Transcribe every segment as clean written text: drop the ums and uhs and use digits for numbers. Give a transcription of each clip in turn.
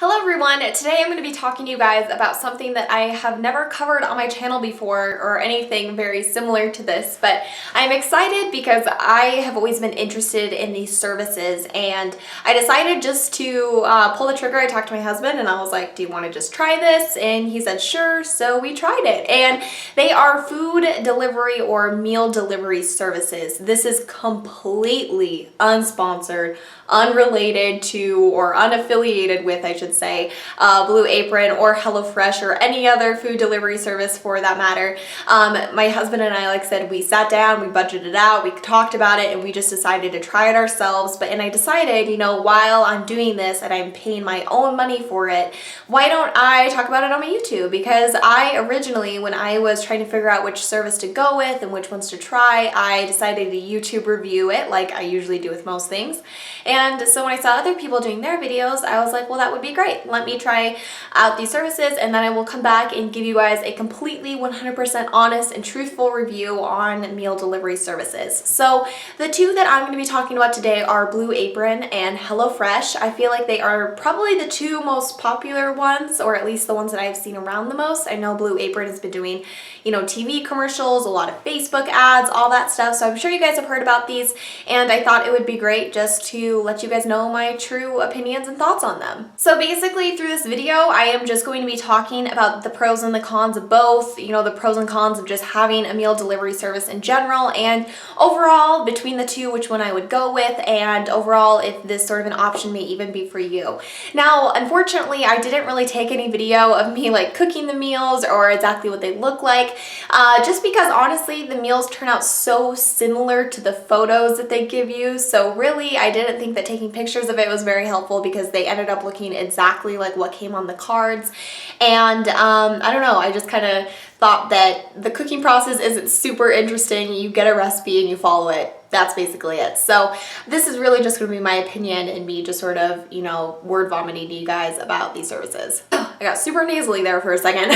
Hello everyone, today I'm going to be talking to you guys about something that I have never covered on my channel before or anything very similar to this, but I'm excited because I have always been interested in these services and I decided just to pull the trigger. I talked to my husband and I was like, do you want to just try this? And he said, sure, so we tried it. And they are food delivery or meal delivery services. This is completely unsponsored, unrelated to or unaffiliated with, I should say, Blue Apron or HelloFresh or any other food delivery service for that matter. My husband and I, like I said, we sat down, we budgeted out, we talked about it, and we just decided to try it ourselves. And I decided, you know, while I'm doing this and I'm paying my own money for it, why don't I talk about it on my YouTube? Because I originally, when I was trying to figure out which service to go with and which ones to try, I decided to YouTube review it like I usually do with most things. And so when I saw other people doing their videos, I was like, well, that would be great. Let me try out these services and then I will come back and give you guys a completely 100% honest and truthful review on meal delivery services. So the two that I'm going to be talking about today are Blue Apron and HelloFresh. I feel like they are probably the two most popular ones, or at least the ones that I've seen around the most. I know Blue Apron has been doing, you know, TV commercials, a lot of Facebook ads, all that stuff. So I'm sure you guys have heard about these and I thought it would be great just to let you guys know my true opinions and thoughts on them. So basically through this video, I am just going to be talking about the pros and the cons of both, you know, the pros and cons of just having a meal delivery service in general, and overall between the two, which one I would go with, and overall if this sort of an option may even be for you. Now, unfortunately, I didn't really take any video of me like cooking the meals or exactly what they look like, just because honestly the meals turn out so similar to the photos that they give you. So really, I didn't think that taking pictures of it was very helpful because they ended up looking exactly like what came on the cards. And I don't know, I just kind of thought that the cooking process isn't super interesting. You get a recipe and you follow it. That's basically it. So this is really just going to be my opinion and me just sort of, you know, word vomiting to you guys about these services. I got super nasally there for a second.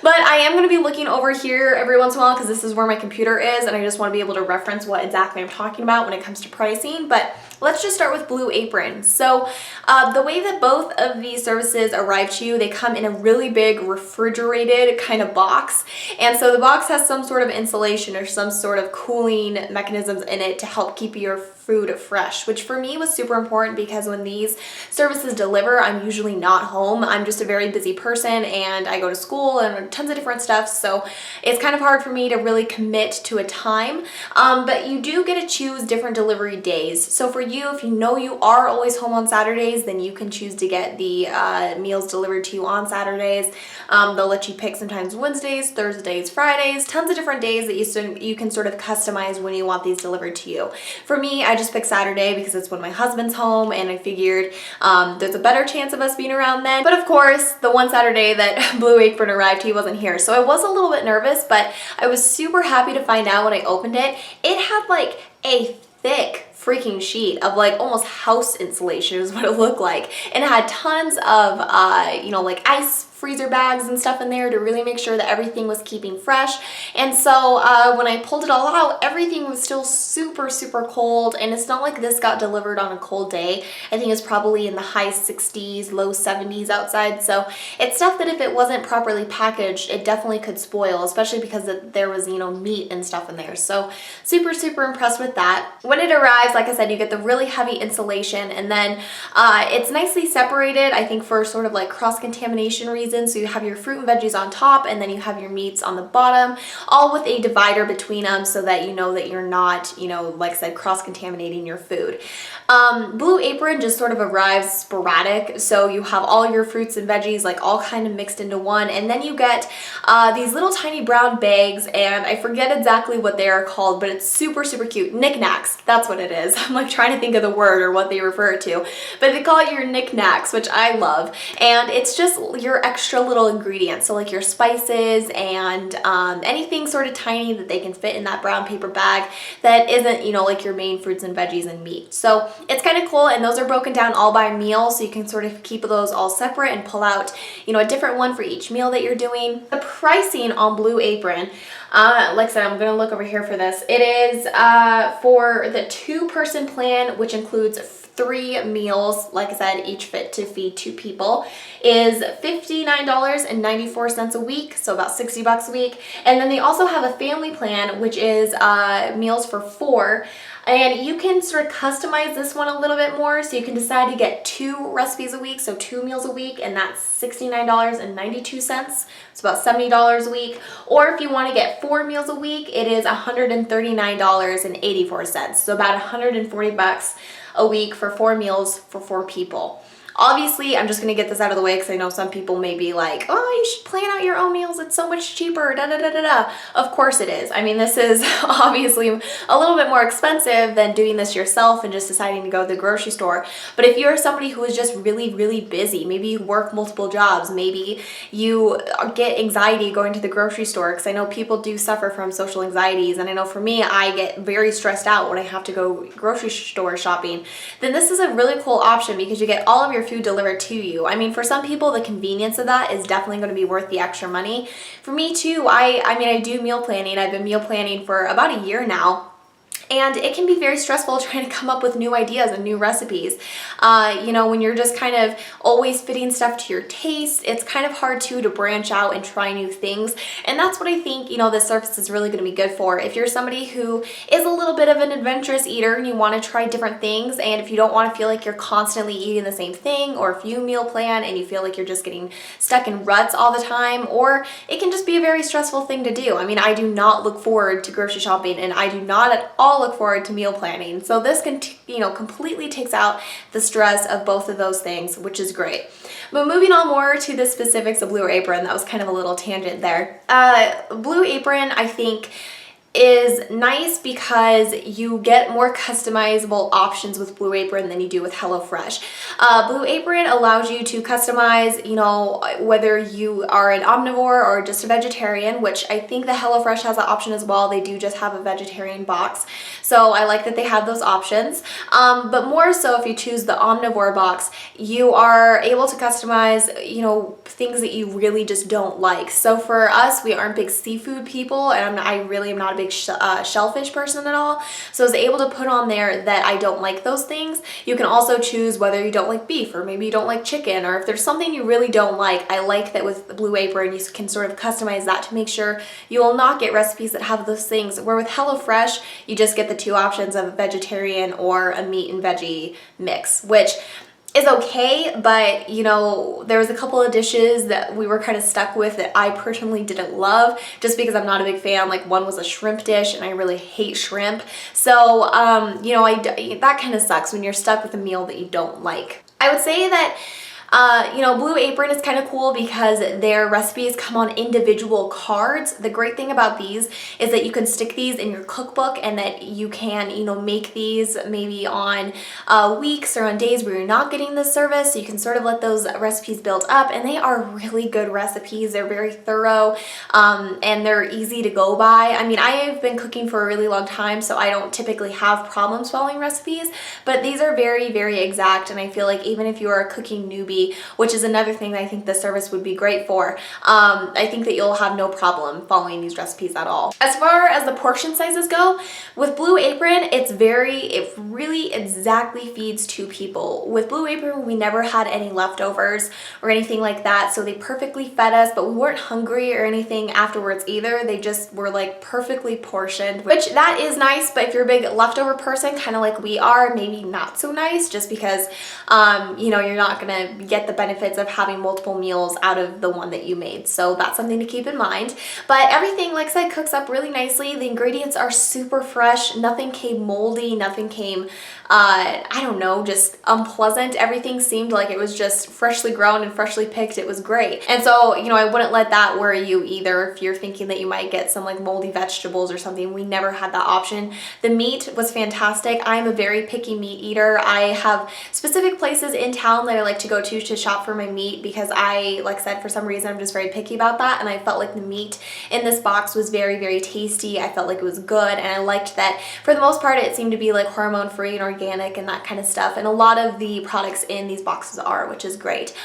But I am going to be looking over here every once in a while because this is where my computer is and I just want to be able to reference what exactly I'm talking about when it comes to pricing. But let's just start with Blue Apron. So the way that both of these services arrive to you, they come in a really big refrigerated kind of box. And so the box has some sort of insulation or some sort of cooling mechanisms in it to help keep your food fresh, which for me was super important because when these services deliver, I'm usually not home. I'm just a very busy person and I go to school and tons of different stuff. So it's kind of hard for me to really commit to a time, but you do get to choose different delivery days. So for you, if you know you are always home on Saturdays, then you can choose to get the meals delivered to you on Saturdays. They'll let you pick sometimes Wednesdays, Thursdays, Fridays, tons of different days that you can sort of customize when you want these delivered to you. For me, I just picked Saturday because it's when my husband's home and I figured there's a better chance of us being around then. But of course, the one Saturday that Blue Apron arrived, he wasn't here. So I was a little bit nervous, but I was super happy to find out when I opened it. It had like a thick freaking sheet of like almost house insulation is what it looked like, and it had tons of you know, like ice freezer bags and stuff in there to really make sure that everything was keeping fresh. And so when I pulled it all out, everything was still super cold, and it's not like this got delivered on a cold day. I think it's probably in the high 60s, low 70s outside. So it's stuff that if it wasn't properly packaged, it definitely could spoil, especially because there was, you know, meat and stuff in there. So super impressed with that. When it arrives, like I said, you get the really heavy insulation, and then it's nicely separated, I think for sort of like cross-contamination reasons. So you have your fruit and veggies on top and then you have your meats on the bottom, all with a divider between them so that you know that you're not, you know, like I said, cross-contaminating your food. Blue Apron just sort of arrives sporadic. So you have all your fruits and veggies like all kind of mixed into one, and then you get these little tiny brown bags, and I forget exactly what they are called, but it's super cute. Knickknacks, that's what it is. I'm like trying to think of the word or what they refer to, but they call it your knickknacks, which I love. And it's just your extra little ingredients, so like your spices and anything sort of tiny that they can fit in that brown paper bag that isn't, you know, like your main fruits and veggies and meat. So it's kind of cool, and those are broken down all by meal, so you can sort of keep those all separate and pull out, you know, a different one for each meal that you're doing. The pricing on Blue Apron, like I said, I'm gonna look over here for this. It is for the 2-person plan, which includes 3 meals, like I said, each fit to feed 2 people, is $59.94 a week, so about 60 bucks a week. And then they also have a family plan, which is meals for 4. And you can sort of customize this one a little bit more, so you can decide to get 2 recipes a week, so 2 meals a week, and that's $69.92, so about $70 a week. Or if you want to get 4 meals a week, it is $139.84, so about 140 bucks a week for 4 meals for 4 people. Obviously, I'm just going to get this out of the way because I know some people may be like, oh, you should plan out your own meals. It's so much cheaper, da da da da da. Of course it is. I mean, this is obviously a little bit more expensive than doing this yourself and just deciding to go to the grocery store. But if you're somebody who is just really, really busy, maybe you work multiple jobs, maybe you get anxiety going to the grocery store, because I know people do suffer from social anxieties, and I know for me, I get very stressed out when I have to go grocery store shopping, then this is a really cool option because you get all of your food delivered to you. I mean, for some people, the convenience of that is definitely going to be worth the extra money. For me too, I mean, I do meal planning. I've been meal planning for about a year now. And it can be very stressful trying to come up with new ideas and new recipes. You know, when you're just kind of always fitting stuff to your taste, it's kind of hard to branch out and try new things. And that's what I think, you know, this service is really going to be good for. If you're somebody who is a little bit of an adventurous eater and you want to try different things, and if you don't want to feel like you're constantly eating the same thing, or if you meal plan and you feel like you're just getting stuck in ruts all the time, or it can just be a very stressful thing to do. I mean, I do not look forward to grocery shopping, and I do not at all look forward to meal planning. So this can, you know, completely takes out the stress of both of those things, which is great. But moving on more to the specifics of Blue Apron, that was kind of a little tangent there. Blue Apron, I think, is nice because you get more customizable options with Blue Apron than you do with HelloFresh. Blue Apron allows you to customize, you know, whether you are an omnivore or just a vegetarian, which I think the HelloFresh has that option as well. They do just have a vegetarian box. So I like that they have those options. But more so if you choose the omnivore box, you are able to customize, you know, things that you really just don't like. So for us, we aren't big seafood people, and I really am not a big shellfish person at all. So I was able to put on there that I don't like those things. You can also choose whether you don't like beef, or maybe you don't like chicken, or if there's something you really don't like. I like that with the Blue Apron, you can sort of customize that to make sure you will not get recipes that have those things. Where with HelloFresh, you just get the 2 options of a vegetarian or a meat and veggie mix, which is okay, but you know, there was a couple of dishes that we were kind of stuck with that I personally didn't love, just because I'm not a big fan. Like, one was a shrimp dish, and I really hate shrimp. So, you know, that kind of sucks when you're stuck with a meal that you don't like. I would say that you know, Blue Apron is kind of cool because their recipes come on individual cards. The great thing about these is that you can stick these in your cookbook, and that you can, you know, make these maybe on weeks or on days where you're not getting this service. So you can sort of let those recipes build up, and they are really good recipes. They're very thorough, and they're easy to go by. I mean, I have been cooking for a really long time, so I don't typically have problems following recipes, but these are very, very exact, and I feel like even if you are a cooking newbie, which is another thing that I think this service would be great for, I think that you'll have no problem following these recipes at all. As far as the portion sizes go, with Blue Apron, it really exactly feeds 2 people. With Blue Apron, we never had any leftovers or anything like that, so they perfectly fed us, but we weren't hungry or anything afterwards either. They just were like perfectly portioned, which that is nice, but if you're a big leftover person, kind of like we are, maybe not so nice, just because, you know, you're not gonna get the benefits of having multiple meals out of the one that you made. So that's something to keep in mind. But everything, like I said, cooks up really nicely. The ingredients are super fresh. Nothing came moldy. Nothing came, I don't know, just unpleasant. Everything seemed like it was just freshly grown and freshly picked. It was great. And so, you know, I wouldn't let that worry you either if you're thinking that you might get some like moldy vegetables or something. We never had that option. The meat was fantastic. I'm a very picky meat eater. I have specific places in town that I like to go to shop for my meat, because I, like I said, for some reason I'm just very picky about that, and I felt like the meat in this box was very, very tasty. I felt like it was good, and I liked that for the most part it seemed to be like hormone free and organic and that kind of stuff, and a lot of the products in these boxes are, which is great.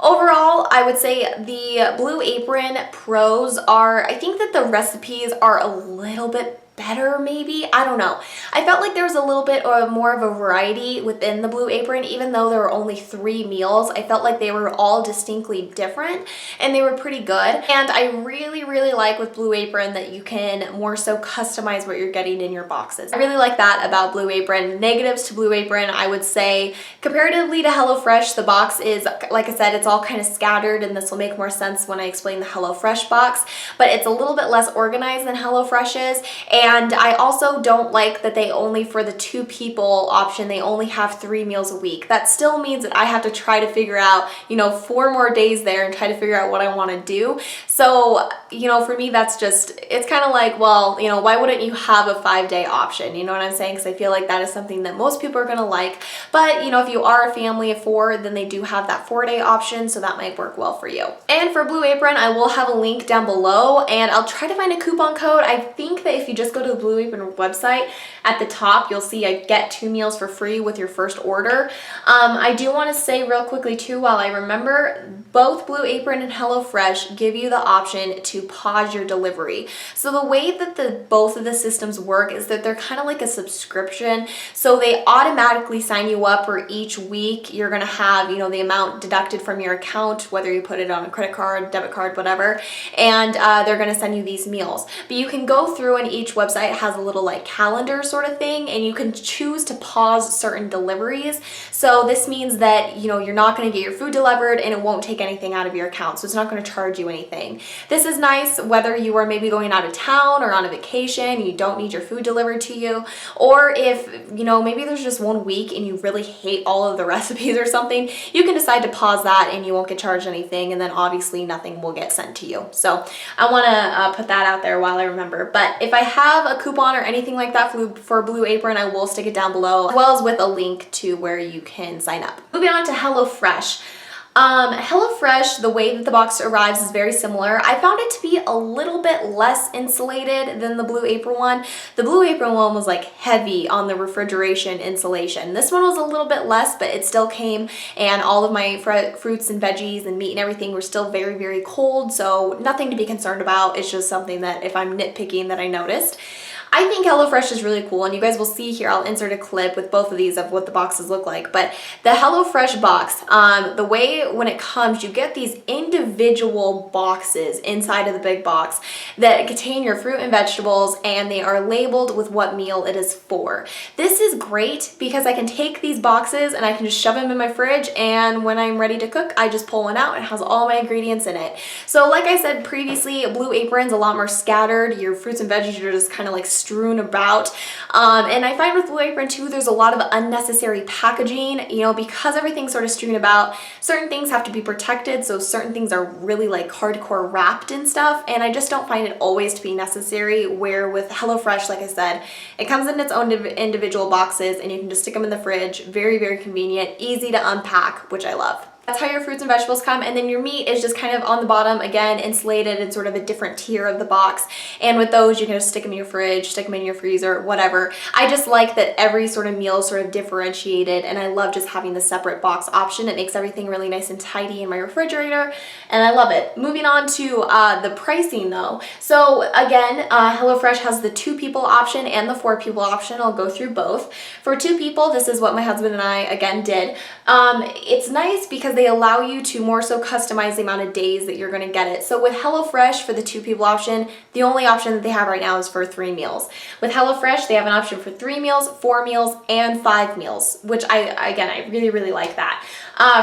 Overall, I would say the Blue Apron pros are, I think that the recipes are a little bit better maybe. I don't know. I felt like there was a little bit more of a variety within the Blue Apron, even though there were only 3 meals. I felt like they were all distinctly different and they were pretty good. And I really, really like with Blue Apron that you can more so customize what you're getting in your boxes. I really like that about Blue Apron. Negatives to Blue Apron, I would say comparatively to HelloFresh, the box is, like I said, it's all kind of scattered, and this will make more sense when I explain the HelloFresh box, but it's a little bit less organized than HelloFresh is. And I also don't like that they only, for the 2 people option, they only have 3 meals a week. That still means that I have to try to figure out, you know, 4 more days there and try to figure out what I want to do. So, you know, for me, that's just, it's kind of like, well, you know, why wouldn't you have a 5-day option? You know what I'm saying? Because I feel like that is something that most people are going to like. But, you know, if you are a family of 4, then they do have that 4-day option, so that might work well for you. And for Blue Apron, I will have a link down below, and I'll try to find a coupon code. I think that if you just go to the Blue Apron website, at the top, you'll see I get 2 meals for free with your first order. I do want to say real quickly too, while I remember, both Blue Apron and HelloFresh give you the option to pause your delivery. So the way that both of the systems work is that they're kind of like a subscription. So they automatically sign you up for each week. You're going to have, you know, the amount deducted from your account, whether you put it on a credit card, debit card, whatever, and they're going to send you these meals. But you can go through, and each website has a little like calendar sort of thing, and you can choose to pause certain deliveries. So this means that, you know, you're not going to get your food delivered and it won't take anything out of your account. So it's not going to charge you anything. This is nice whether you are maybe going out of town or on a vacation and you don't need your food delivered to you, or if, you know, maybe there's just one week and you really hate all of the recipes or something, you can decide to pause that and you won't get charged anything, and then obviously nothing will get sent to you. So I want to put that out there while I remember. But if I have a coupon or anything like that for Blue Apron, I will stick it down below, as well as with a link to where you can sign up. Moving on to HelloFresh. HelloFresh, the way that the box arrives is very similar. I found it to be a little bit less insulated than the Blue Apron one. The Blue Apron one was like heavy on the refrigeration insulation. This one was a little bit less, but it still came, and all of my fruits and veggies and meat and everything were still very, very cold, so nothing to be concerned about. It's just something that if I'm nitpicking that I noticed. I think HelloFresh is really cool, and you guys will see here, I'll insert a clip with both of these of what the boxes look like. But the HelloFresh box, the way when it comes, you get these individual boxes inside of the big box that contain your fruit and vegetables, and they are labeled with what meal it is for. This is great because I can take these boxes and I can just shove them in my fridge, and when I'm ready to cook, I just pull one out and it has all my ingredients in it. So like I said previously, Blue Apron's a lot more scattered. Your fruits and veggies are just kind of like strewn about, and I find with Blue Apron too, there's a lot of unnecessary packaging, you know, because everything's sort of strewn about. Certain things have to be protected, so certain things are really like hardcore wrapped and stuff, and I just don't find it always to be necessary, where with HelloFresh, like I said, it comes in its own individual boxes and you can just stick them in the fridge. Very, very convenient, easy to unpack, which I love. That's how your fruits and vegetables come, and then your meat is just kind of on the bottom, again, insulated in sort of a different tier of the box. And with those, you can just stick them in your fridge, stick them in your freezer, whatever. I just like that every sort of meal is sort of differentiated, and I love just having the separate box option. It makes everything really nice and tidy in my refrigerator, and I love it. Moving on to the pricing though. So again, HelloFresh has the 2 people option and the 4 people option. I'll go through both. For 2 people, this is what my husband and I, again, did. It's nice because they allow you to more so customize the amount of days that you're going to get it. So with HelloFresh, for the 2 people option, the only option that they have right now is for 3 meals. With HelloFresh, they have an option for 3 meals, 4 meals, and 5 meals, which I really, really like that.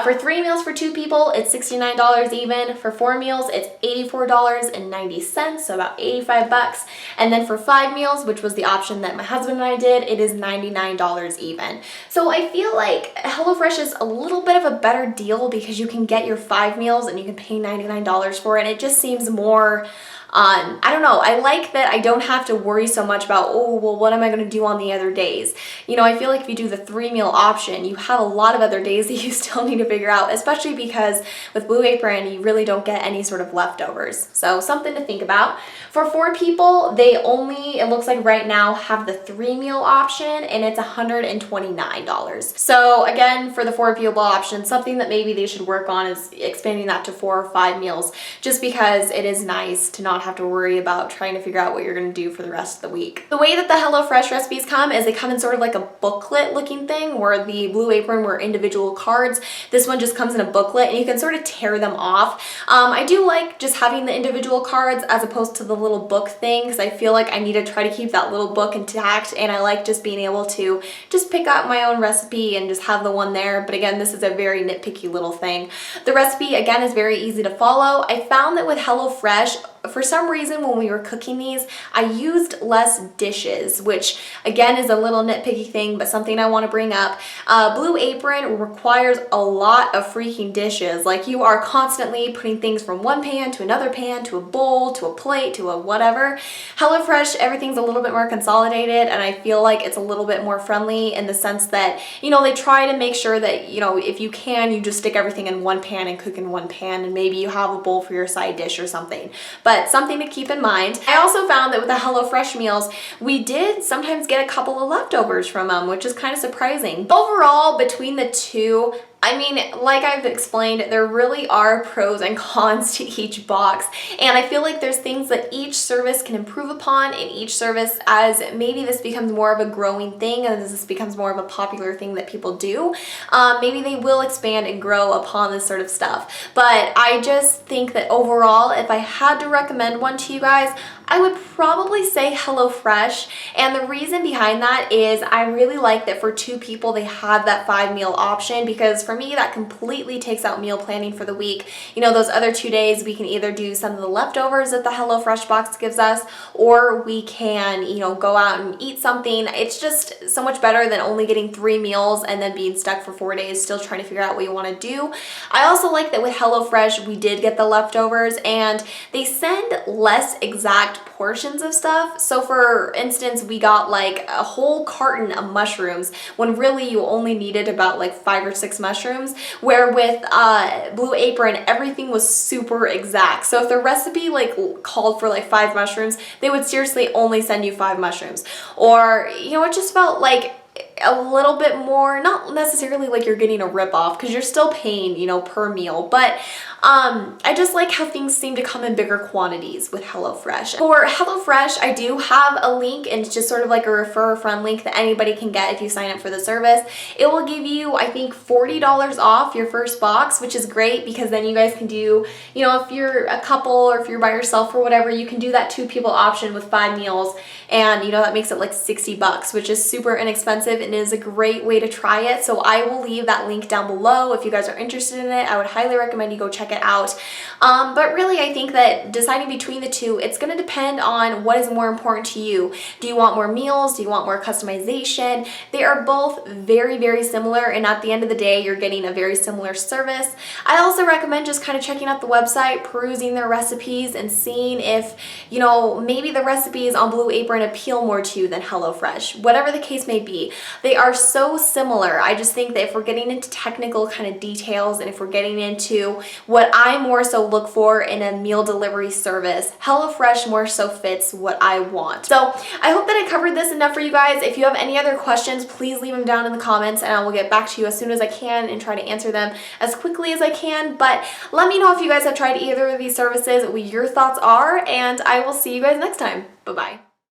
For 3 meals for 2 people, it's $69 even. For 4 meals, it's $84.90, so about 85 bucks. And then for 5 meals, which was the option that my husband and I did, it is $99 even. So I feel like HelloFresh is a little bit of a better deal because you can get your 5 meals and you can pay $99 for it. And it just seems more, I don't know, I like that I don't have to worry so much about, oh, well, what am I going to do on the other days? You know, I feel like if you do the 3 meal option, you have a lot of other days that you still need to figure out, especially because with Blue Apron, you really don't get any sort of leftovers. So something to think about. For 4 people, they only, it looks like right now, have the 3 meal option, and it's $129. So again, for the 4 people option, something that maybe they should work on is expanding that to 4 or 5 meals, just because it is nice to not not have to worry about trying to figure out what you're gonna do for the rest of the week. The way that the HelloFresh recipes come is they come in sort of like a booklet looking thing, where the Blue Apron were individual cards. This one just comes in a booklet and you can sort of tear them off. I do like just having the individual cards as opposed to the little book thing, because I feel like I need to try to keep that little book intact, and I like just being able to just pick out my own recipe and just have the one there. But again, this is a very nitpicky little thing. The recipe again is very easy to follow. I found that with HelloFresh, for some reason when we were cooking these, I used less dishes, which again is a little nitpicky thing, but something I want to bring up. Blue Apron requires a lot of freaking dishes. Like, you are constantly putting things from one pan to another pan to a bowl to a plate to a whatever. HelloFresh, everything's a little bit more consolidated, and I feel like it's a little bit more friendly in the sense that, you know, they try to make sure that, you know, if you can, you just stick everything in one pan and cook in one pan, and maybe you have a bowl for your side dish or something. But something to keep in mind. I also found that with the HelloFresh meals, we did sometimes get a couple of leftovers from them, which is kind of surprising. Overall, between the two, I mean, like I've explained, there really are pros and cons to each box, and I feel like there's things that each service can improve upon in each service as maybe this becomes more of a growing thing and this becomes more of a popular thing that people do. Maybe they will expand and grow upon this sort of stuff, but I just think that overall, if I had to recommend one to you guys, I would probably say HelloFresh, and the reason behind that is I really like that for 2 people they have that 5-meal option, because for me that completely takes out meal planning for the week. You know, those other 2 days we can either do some of the leftovers that the HelloFresh box gives us, or we can, you know, go out and eat something. It's just so much better than only getting 3 meals and then being stuck for 4 days still trying to figure out what you want to do. I also like that with HelloFresh we did get the leftovers, and they send less exact portions of stuff. So for instance, we got like a whole carton of mushrooms when really you only needed about like 5 or 6 mushrooms, where with Blue Apron everything was super exact. So if the recipe like called for like 5 mushrooms, they would seriously only send you 5 mushrooms. Or, you know, it just felt like a little bit more, not necessarily like you're getting a rip-off, because you're still paying, you know, per meal, but I just like how things seem to come in bigger quantities with HelloFresh. For HelloFresh, I do have a link, and it's just sort of like a refer a friend link that anybody can get if you sign up for the service. It will give you, I think, $40 off your first box, which is great, because then you guys can do, you know, if you're a couple or if you're by yourself or whatever, you can do that 2-people option with 5 meals, and you know, that makes it like $60, which is super inexpensive and is a great way to try it. So I will leave that link down below if you guys are interested in it. I would highly recommend you go check it out. But really, I think that deciding between the two, it's going to depend on what is more important to you. Do you want more meals? Do you want more customization? They are both very, very similar, and at the end of the day, you're getting a very similar service. I also recommend just kind of checking out the website, perusing their recipes, and seeing if, you know, maybe the recipes on Blue Apron appeal more to you than HelloFresh. Whatever the case may be, they are so similar. I just think that if we're getting into technical kind of details, and if we're getting into what I more so look for in a meal delivery service, HelloFresh more so fits what I want. So I hope that I covered this enough for you guys. If you have any other questions, please leave them down in the comments, and I will get back to you as soon as I can and try to answer them as quickly as I can. But let me know if you guys have tried either of these services, what your thoughts are, and I will see you guys next time. Bye-bye.